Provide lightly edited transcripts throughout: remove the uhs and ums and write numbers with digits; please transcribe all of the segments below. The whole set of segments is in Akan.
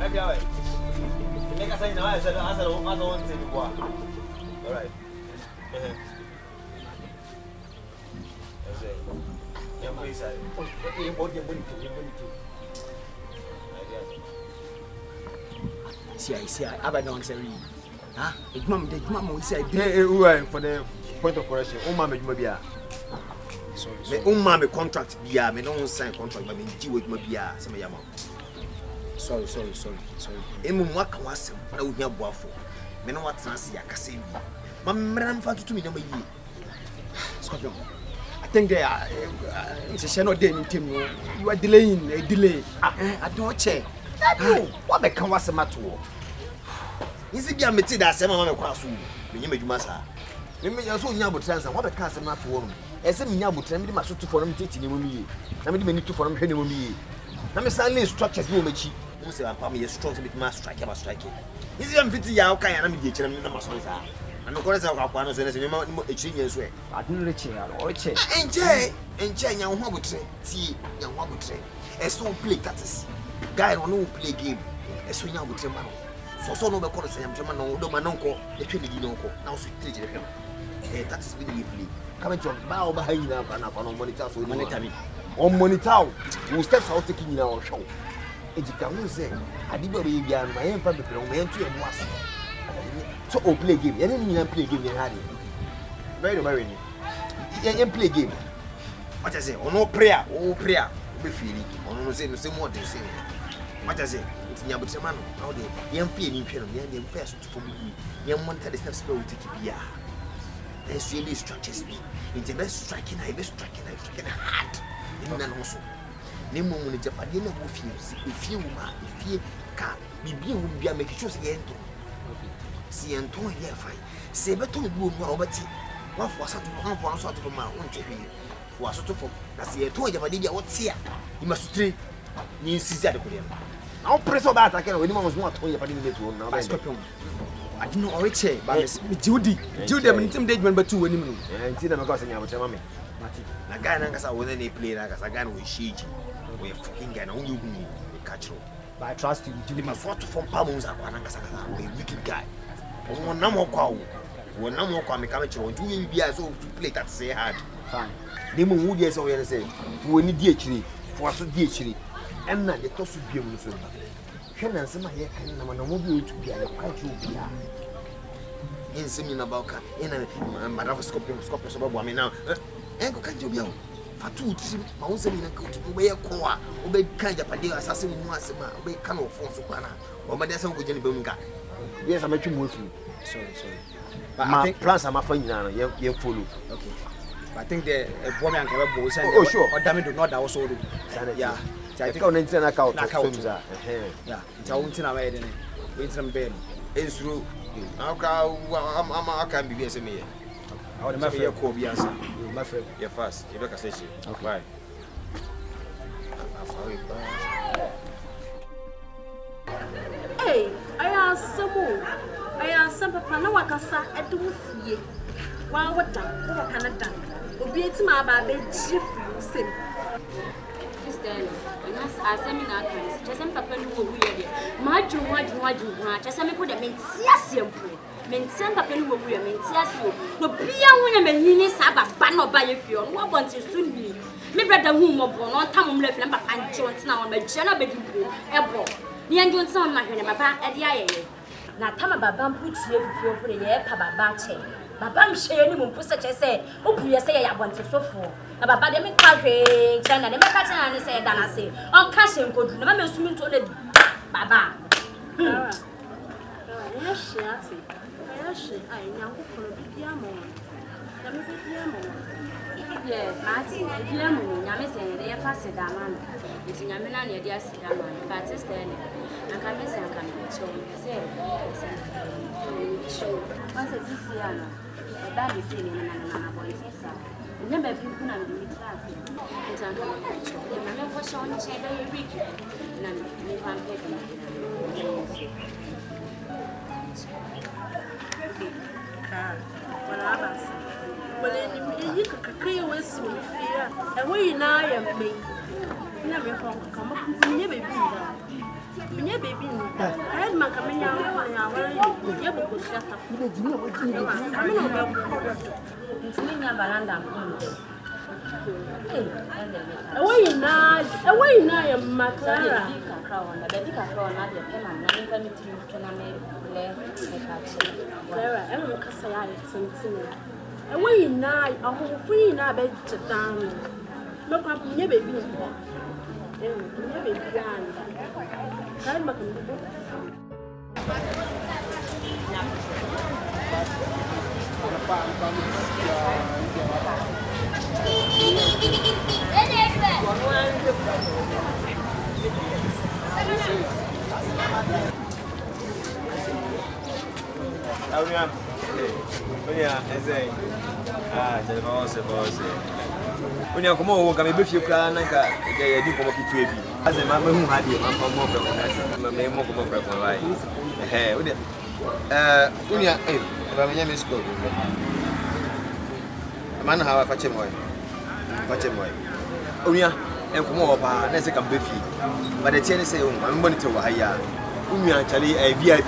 Make a sign now. I said, I don't say before. All right. See, I don't say. Huh? It's mom, we say, for the point of correction, Mama, sorry. Me contract biya, me don't sign contract, but me ji with me biya, some yama. Sorry. Emu mwaka wasem, na unya boafo. Me no what trans ya kase bi. Ma mram fa tutu me na mayi. Scorpion. I think they are it's no day in team no. You are delaying, a delay. I don't check. What be kan wasem ato. Isi bia me ti da asem ma me kwa so. Me nyem adwuma sa. Me so nya abotransa, what be kan asem ato no. Ese me nya abotran me de maso to for no teti ne mo mi. Na me de mani to for no hwe ne mo mi. Na me san lay structures bi o machi. Mo se ampa me strong so bit ma strike about strike. Isi am fiti ya o kan ya na me de kire na maso sa. Na me kore se kwa kwa no so ne se me ma echi nyen so e. Adun le che ya, o che. Enche nya ho abotre. Ti nya ho abotre. Ese o play tactics. Guy no play game. Ese nya abotre ma no. So no be kore se nya abotre ma no do ma no nko. E twe ne gi no nko. Na o so tire jire hwem. That is when you play. Come to bow behind now, and I monitor so monitor me. On monitor, you steps out taking in our show. It can say, I did not be beyond my own family, my own 2 was. So, play game. You didn't play game in Harry. Very, you play game. What I say, no prayer, be feeling, on no say the same what they say. What I say, it's Yabutamano, how they young play in film, young first for me, young wanted the steps to take it. There's really structures me. It's the best striking hard. In an also. Nemo when the Japanese will feel if you can be a make sure again. See and two year fight. Say better to move over tea. What was a one sort of my own TV. Was sort of that's the two Japanese what's here. You must treat you see that. I'll press all that I can when was not to Japanese now. I don't know Oreche, but Judy, I'm intimidated by 2 women. And see them across in your mammy. Na Ghana as I was any play like as a gun with Shiji. We are fucking Ghana, only we catch you. But I trust you, you must want to form Pamos and Wananga, a wicked guy. One no more cow, one no more come to you be as old to play that say hard. Fine. Nemo would yes, or say, who need DHD, for so DHD, and not the toss of beautiful. Can answer my hair and I'm not able to be a quite you. In singing about in a microscopic about woman now. And can't you be for 2 months in a coat to wear coa, obey kind of a assassin once, obey canoe for Supana, or my descent with Jenny Bunga. Yes, I'm making with you. Sorry. But I think plus I'm a friend now, you're full. Okay. I think the woman can have both. Oh, sure. Or damn it, do not also. Yeah. I think on internet account. Yeah, it's our internet away. Internet bed. It's true. I can't be as a me. I want to make call be answer. My friend, you're fast. You look at station. Bye. Hey, I am some papa no wakasa edu fie. Wa wada, wo Canada. Obi etima ba be chief sim. Asemi na kan chese papa no wo wuye de maju ha chese me ko de mentia sempo mentia papa no wo wuye mentia so no bia wonya mahini sa baba no ba ye fie on wo bonti sunbi me brother hu mo bo no tam mo lefle papa njo ntina won ma gye na bedi bo ebo ni njo ntina won ma hwene baba ade ayeye na tam baba mputie fie ofure ye pa baba che baba mhye ni mo mpuse chese opuye se ya bonti sofo na baba de me kwahwe chana de me ka chana ne se dana se on ka she nkodu na me sumi nto de baba ya she ai nyango kono bibia mo na me bibia mo ye mati bibia mo nya me se ne ya fa se dama no nti nya me na ne de ase dama ba test ne na ka me se aka me cho se cho once this year no baba me se ne na boy sa never been put on the middle. It's on the show. The man was on the shadow every week. None of I'm happy. Well, you could clear with some fear, and we now am me. Never come up, never be down. Minha baby, I my coming out. You will shut up. Away now, Matara. Away now, a whole free now, bed to down. Look up, near baby. When you come over, come if you cry, like a deep of it. As a mamma who had you, I'm more from my hey, Unia, my name is good. A man, how I fetch him away. Unia, and come over, let's come with you. But the tenant say, I'm going to Wahia. Unia, Charlie, a VIP,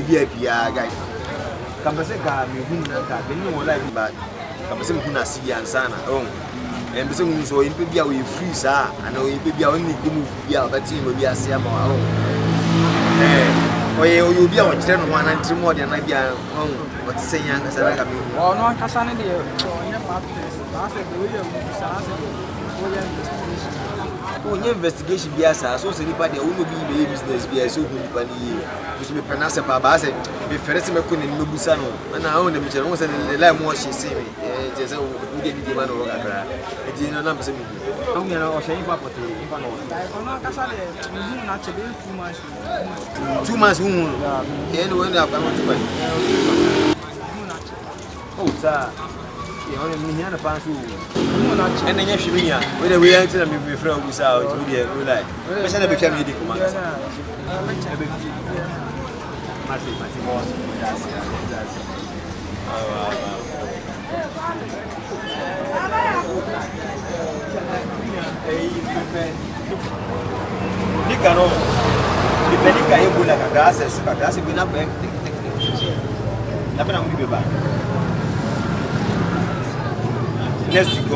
VIP, guy. Kamaseka mihunaka benu like but kamasem huna si ansana and besem so in bia we free sa and we bia we need move bia but we bia se ama you bia on tren one and more than bia what say yan kasa ka mi no kasa ne de nya practice ba se de we you investigation biasa so say nipa de wo be business biasa so hu nipa ni so me pronounce pa say me ferese me ko ni mebusa no na ho na me chere wo say the line mo she say me je say wo de di ma no kakra eti no na me say me o mi na o she ifa pote ifa no no kasa de mu na chebe 2 months hu e no we na pa mo 2 months oh sa you only me here na pansu and then you be here we the way until me friend who say out we dey go like me say na be family dey come on mati boss that's Nikano dipendika yebo la kagase bi na bank na bana mu bi ba next week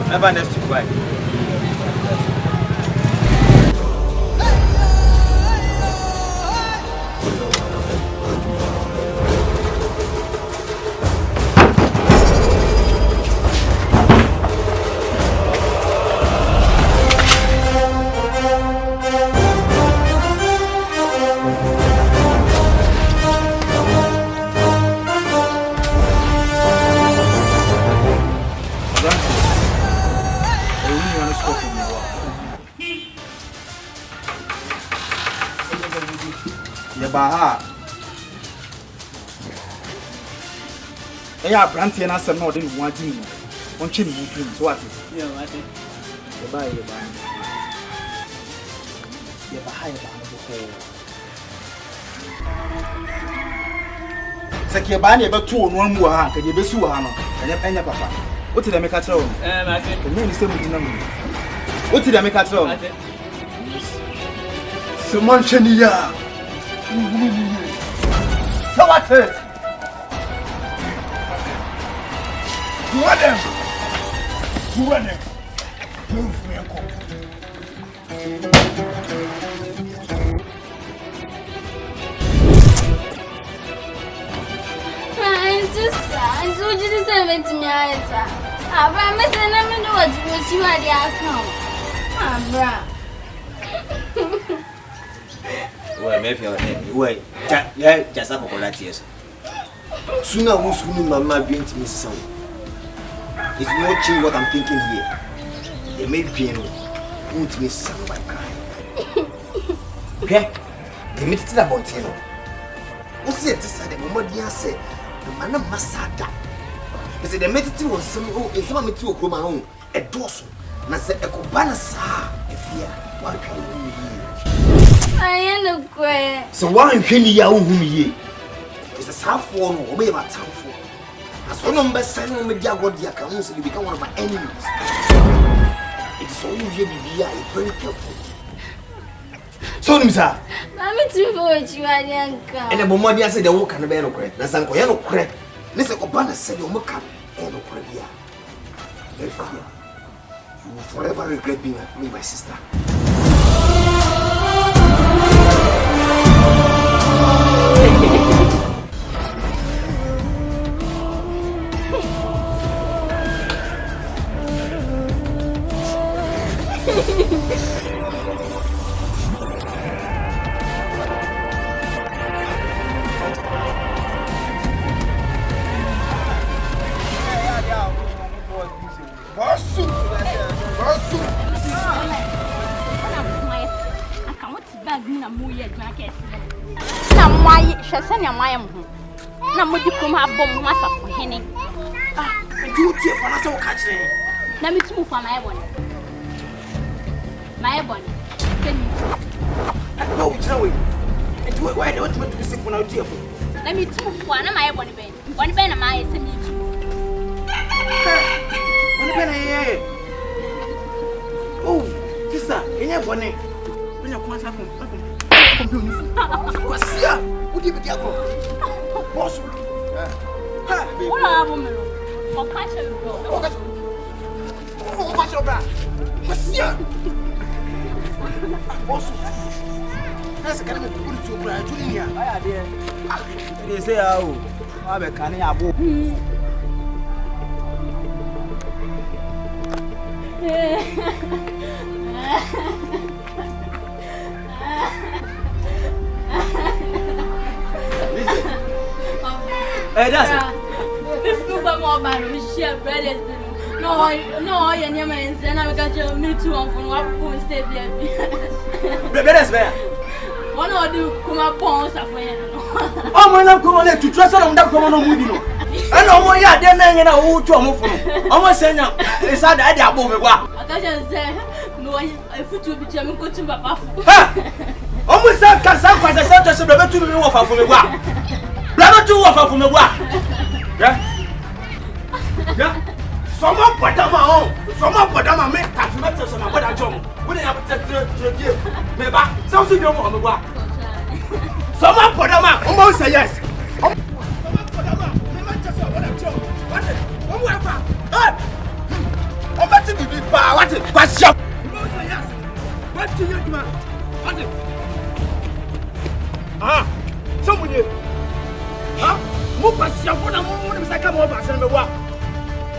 never next week why Baha. Yeah, Branty and us are not in one team. One chin moving. What? Yeah, I think. Goodbye, you're behind. Sakibani about 2 1 more hand, and you be so hammer, and your penny papa. What did I make at all? I think the name is still with number. What did I make at all? So much in the year. So what's it? Who are them? I told you to send it to me. I promise I never know what you had the outcome. well maybe wait just up for that years Sooner or sooner, Mama being to Miss Son. It's not true what I'm thinking here. They may be no, won't miss some by crying. Okay? They made it about you. What's it? This is the moment you say, the man of Masada. They say they made it was some of to a Kumano, a dorsal. And I said, a Kubana, sir, if here, what can you hear? I am a queer. So why am I whom ye? It's a south one or maybe about town for. As one number sending me Jaguar, the accounts will become one of my enemies. It is only here be very careful. Sonny, sir. Mammy, too, what you are, Yanka. And a moment I said the walk and the no crack. Nasanko, no crack. Listen, Obana said your mocha, and no crack. You will forever regret being me, my sister. Na mudi kuma bom masa hene. Do you for us all catch them? Na me tumu for my bone. My bone. No, Joey. And why don't you want to sit for now, dear? Na me tumu for na my bone ben. One ben na my se me tu. One ben eh. Oh, sister, enya bone. When you come come. What's here? What do you do? Boss. Ha, what are we doing? For passion. Oh, what's your bra? What's here? Boss. That's kind of a good to bra, Julia. I idea. They say, oh, I'm a canny abo. Hey, that's it. This lumba more bad, we share brothers. No, you're near my and I got you me too on from what we stay there. Brothers, man. One or do come up on somewhere. Oh, my love, come on to trust on that common movie. I know what you are there, man, and I will to a move. Almost saying, it's not the idea of what I just say, no, I put you become good to my buff. Almost that can sound quite a sentence of the two offer from the walk. Brother, two offer from the walk. Yeah. Someone put them on. Someone put them on me. Catch matters on what I jump. When I have to give me back, something on the walk. Someone put them on. Almost say yes. Someone put them on. They might just what I jump. What it? I'm about to be big bar. What it? What's up? Almost say yes. What do you do, man? What it? Ah, someone here. Huh? Move us, your phone, and move us. Come over, send the walk.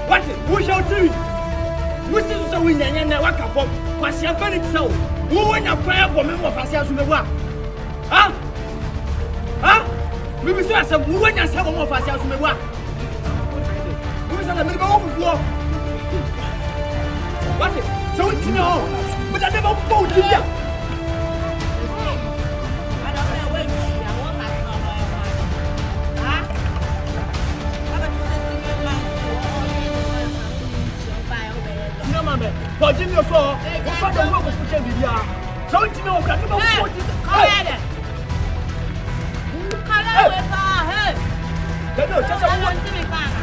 What? Who shall do? Who is the winner and the work of what's your penny so? Who win a prayer for me of us as we walk? Huh? Huh? We will say, who win us some of us as we walk? Who is the middle of the floor? What? So it's no, but I never bought you. For Jimmy or so, what the work of Jimmy? So it's no, but I'm not going to just want to be fine.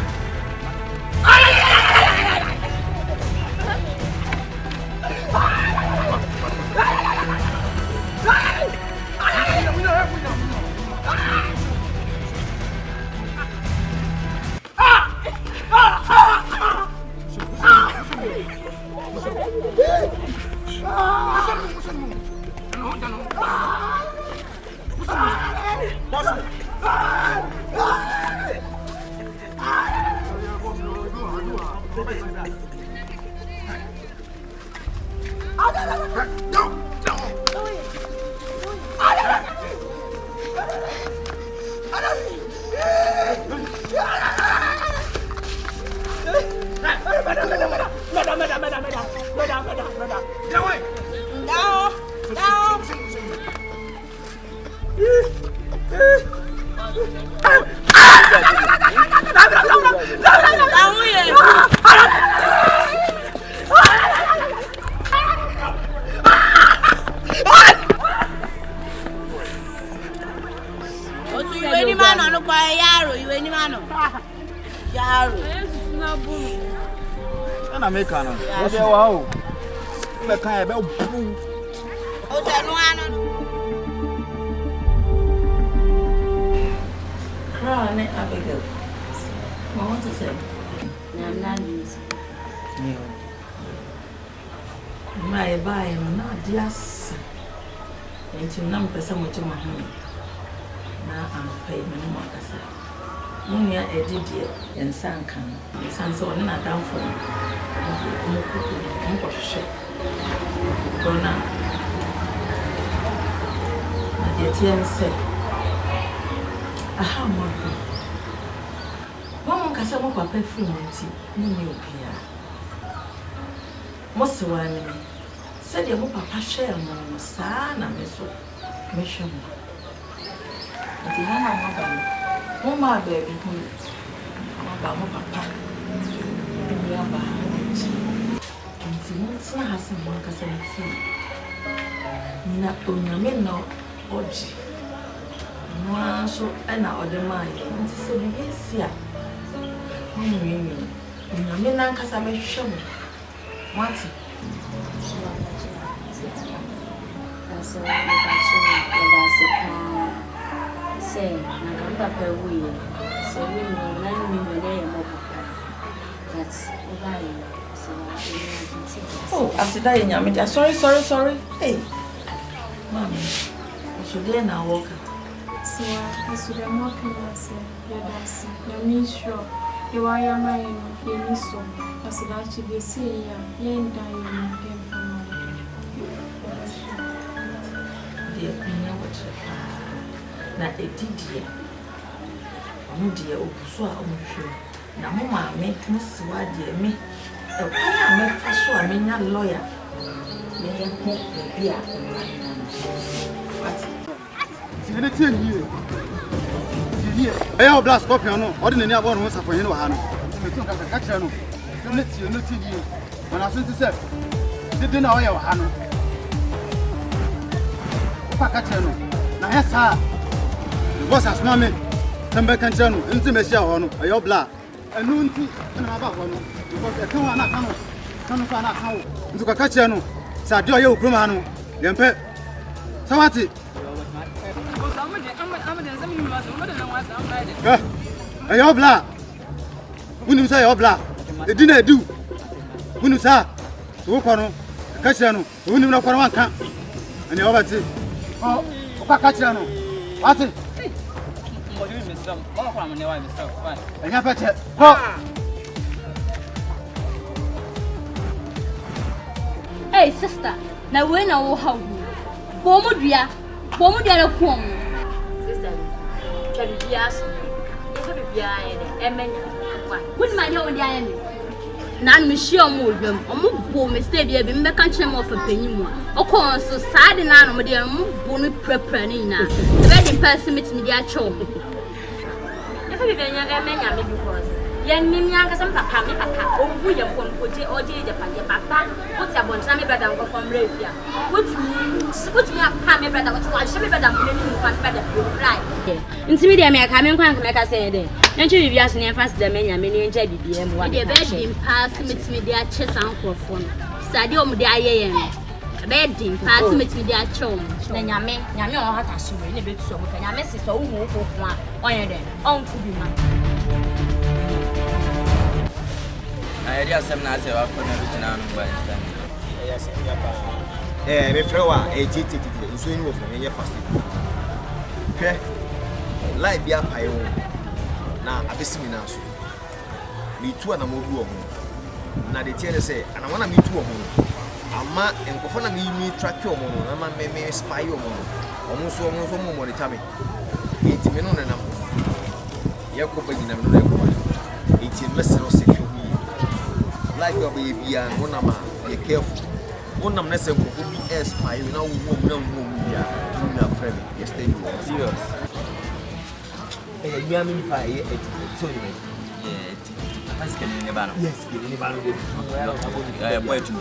Americano. Wow. You can't have a Crown Abigail. I want to say. I'm not using. My buy not yes. Into number so much of my honey. Now I'm paying no more. Munya edit and Sankan. The Sansa on a down for me. Gona. My dear said, aha, Mama Cassamo Papa Fluency, Mummy Pia. Most one said your papa share Mama Sana Meso Mission. But the Hannah Mama baby, Mama Papa, and Yaba. And Simon has some markers and feet. Nina Unyamino Oji. No, so I order mine. And so yes, yeah. Unyamina Casa may show me. What's it? That's say, I Papa will. So we will learn me when they are more papa. That's why. Oh, after that, Yamida. Sorry. Hey, Mommy, I should learn our walker. So I should have more peanuts. You're me sure. You are your mind, you so. I should actually say, you ain't dying again for me. Dear, you know what you now, a dear. Oh, dear, Obofour, Owosu. Now, Mamma, make Miss Wadi, me. I make for sure I mean, not lawyer. May I put the beer in my hand. Anything here. I have blast copy on ordinary one once for you. Catch you. Let's you not you. When I sent to say, didn't know your hand. Pacachano. Now, yes, sir. The boss has mammy. Come back and tell me, intimacy on a your blood. And noon tea and about one. Because I can't find out how to catch you. Sadio, you, Kumanu, Bempah. Samati. Your blood. When you say your blood, it didn't do. When you say, walk on Cachano, when you know for one camp, and your overtake. Oh, Cachano. What's it? I have a chat. Hey, sister, now when I will have you. Bomudia, sister, can you be asked? Wouldn't mind how the enemy. Nan Monsieur Moldum, or move boom, Mr. Dear, be back and chim off a penny more. Or call so sad and animal, dear, move bonnet preparina. The very person meets me, dear chum. If you been young men, I may be because. Young me, young as some papa, oh, we are going to put it all day, the papa. What's your one time better than go from Ravia? What's me up, Pammy better, what should be better than one better, right? Intimidate me, I come in, like I said. Don't you be asking fast the men, I mean, and JBM, what the bed in pass meets me their chest uncle phone. Sadio, the IAM. Bed in pass meets me their chum. Then Yame, Yame, or what I should be a bit so. Can I miss it so? One, uncle be mine. I just am not a for Yes, me flower, a titty, so you from your fasting. Okay, life be up high. Now, I be now. Me too, and I'm over. Now, the teacher say, and I want to meet two of them. I'm not and Kofana me track your mono, and I may spy your mono. Almost one more time. 80 minutes and I'm Ghpage in a number 18 lessons secure me. Like your baby and one of be careful. One of them will be as spy, you know, no, friend. Yes, they do. Serious. You are me by so you yes, getting the banner. I am waiting.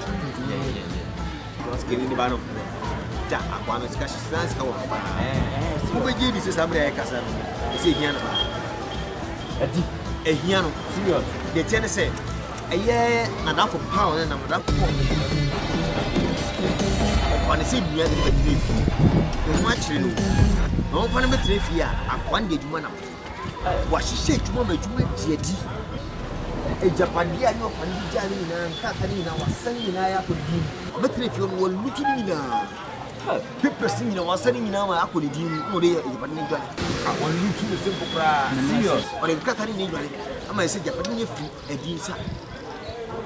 Yes, getting the banner. Jack, I want to catch France. Who will give this is America? Is it Hiano? A Hiano, serious. The tennis said, a year and half a pound and I'm not on the same year. The much no one of the 3 years. I one day to one. wahyehyɛ adwuma ma adwuma diadi agyapadeɛ a ne ɔfa ne gya ne nyinaa nkrataa ne nyinaa wasane nyinaa yɛ akɔdi mu bɛtena fie no walutu ne nyinaa papers nyinaa wasane nyinaa ma akɔ ne din mu na ɔde yɛ agyapadeɛ ne dwane walutu ne simple koraa ɔde nkrataa ne ne dwane ama yɛ sɛ agyapadeɛ ne afiri adi nsa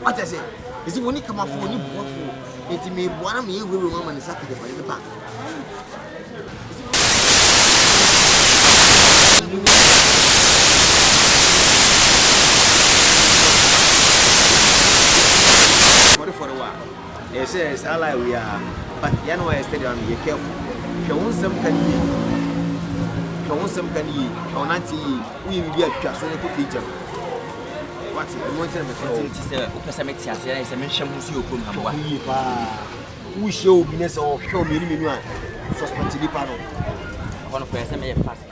wata sɛ ɛsɛ wɔne kamafo wɔne buafo enti meboa na meyɛ wewe ma ne sa ka agyapadeɛ ne ba for the one. They say it's all we are, but you know I stay on you careful. If you want some can eat, if you want some can eat, or not we will be a just on the feature. What's it? I want to say, Opesamexia, I mentioned Musio Kumba. We show business or show me, suspect to the panel. One of them,